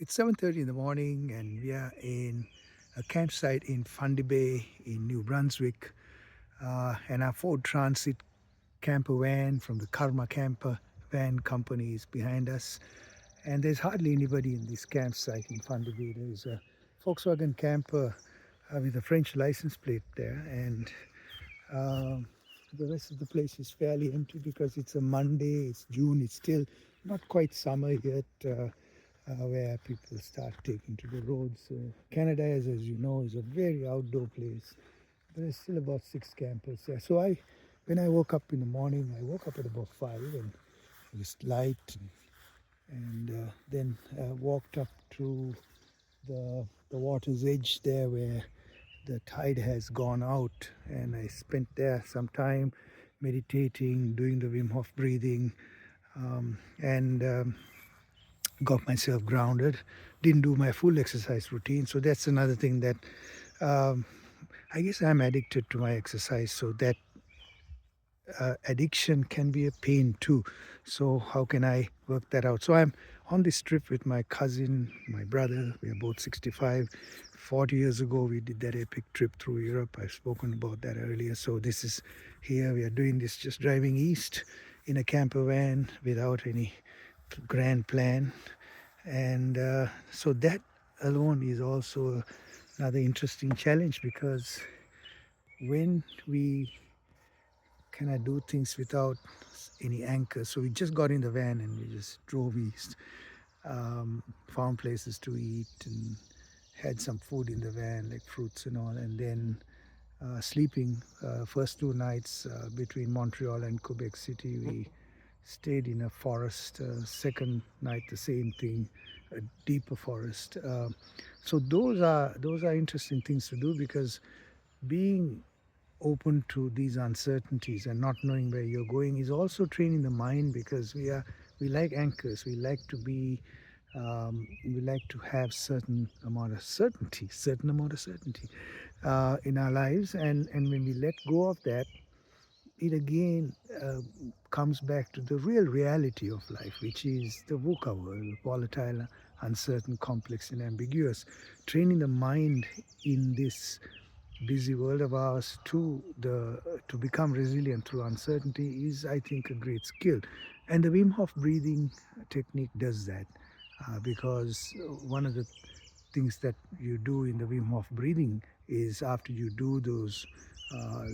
It's 7:30 in the morning, and we are in a campsite in Fundy Bay in New Brunswick. And our Ford Transit camper van from the Karma Camper van company is behind us. And there's hardly anybody in this campsite in Fundy Bay. There's a Volkswagen Camper with a French license plate there, and um, the rest of the place is fairly empty because it's a Monday, it's June, it's still not quite summer yet. Where people start taking to the roads. Canada, as you know, is a very outdoor place. There's still about 6 campers there. So when I woke up in the morning, I woke up at about 5 and it was light, and then walked up to the water's edge there where the tide has gone out, and I spent there some time meditating, doing the Wim Hof breathing, and got myself grounded. Didn't do my full exercise routine, so that's another thing that um, I guess I'm addicted to my exercise, so that addiction can be a pain too. So how can I work that out? So I'm on this trip with my cousin, my brother. We are both 65. 40 years ago we did that epic trip through Europe. I've spoken about that earlier. So this is here we are doing this, just driving east in a camper van without any grand plan. And so that alone is also another interesting challenge, because when we cannot do things without any anchor, so we just got in the van and we just drove east, found places to eat and had some food in the van, like fruits and all, and then sleeping first 2 nights between Montreal and Quebec City. We stayed in a forest. Second night, the same thing, a deeper forest. So those are interesting things to do, because being open to these uncertainties and not knowing where you're going is also training the mind, because we like anchors. We like to have certain amount of certainty in our lives, and when we let go of that, it again comes back to the real reality of life, which is the VUCA world: volatile, uncertain, complex, and ambiguous. Training the mind in this busy world of ours to become resilient through uncertainty is, I think, a great skill. And the Wim Hof breathing technique does that, because one of the things that you do in the Wim Hof breathing is, after you do those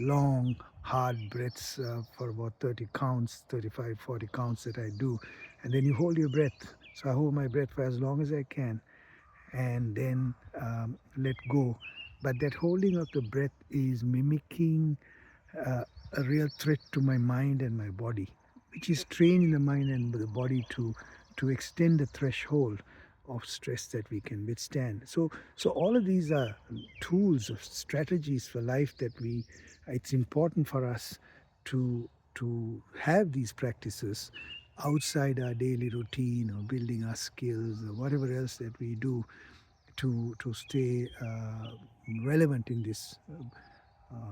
long, hard breaths for about 30 counts, 35, 40 counts that I do, and then you hold your breath. So I hold my breath for as long as I can, and then let go. But that holding of the breath is mimicking uh, a real threat to my mind and my body, which is training the mind and the body to extend the threshold of stress that we can withstand. So all of these are tools of strategies for life that it's important for us to have these practices outside our daily routine, or building our skills, or whatever else that we do to stay relevant in this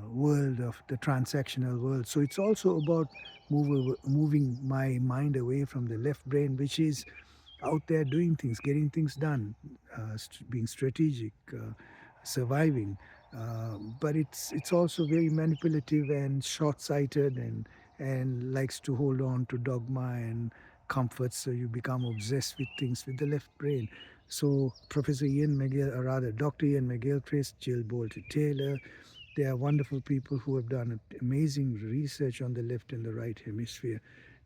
world of the transactional world. So it's also about moving my mind away from the left brain, which is out there doing things, getting things done, being strategic, surviving. But it's also very manipulative and short-sighted, and likes to hold on to dogma and comfort. So you become obsessed with things with the left brain. So Professor Ian McGill, or rather Dr. Ian McGilchrist, Jill Bolte Taylor, they are wonderful people who have done amazing research on the left and the right hemisphere,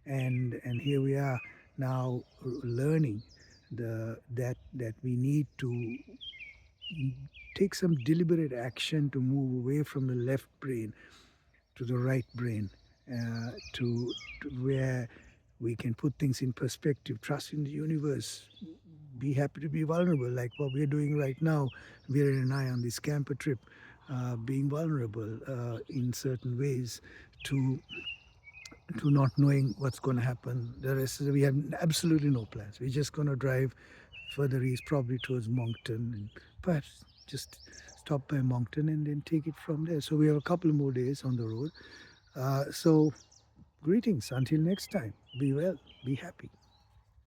and here we are now learning that we need to take some deliberate action to move away from the left brain to the right brain, to where we can put things in perspective, trust in the universe, be happy to be vulnerable, like what we're doing right now, Viren and I, on this camper trip, being vulnerable in certain ways to not knowing what's going to happen. The rest is, we have absolutely no plans. We're just going to drive further east, probably towards Moncton, and perhaps just stop by Moncton and then take it from there. So we have a couple more days on the road. So greetings until next time. Be well, be happy.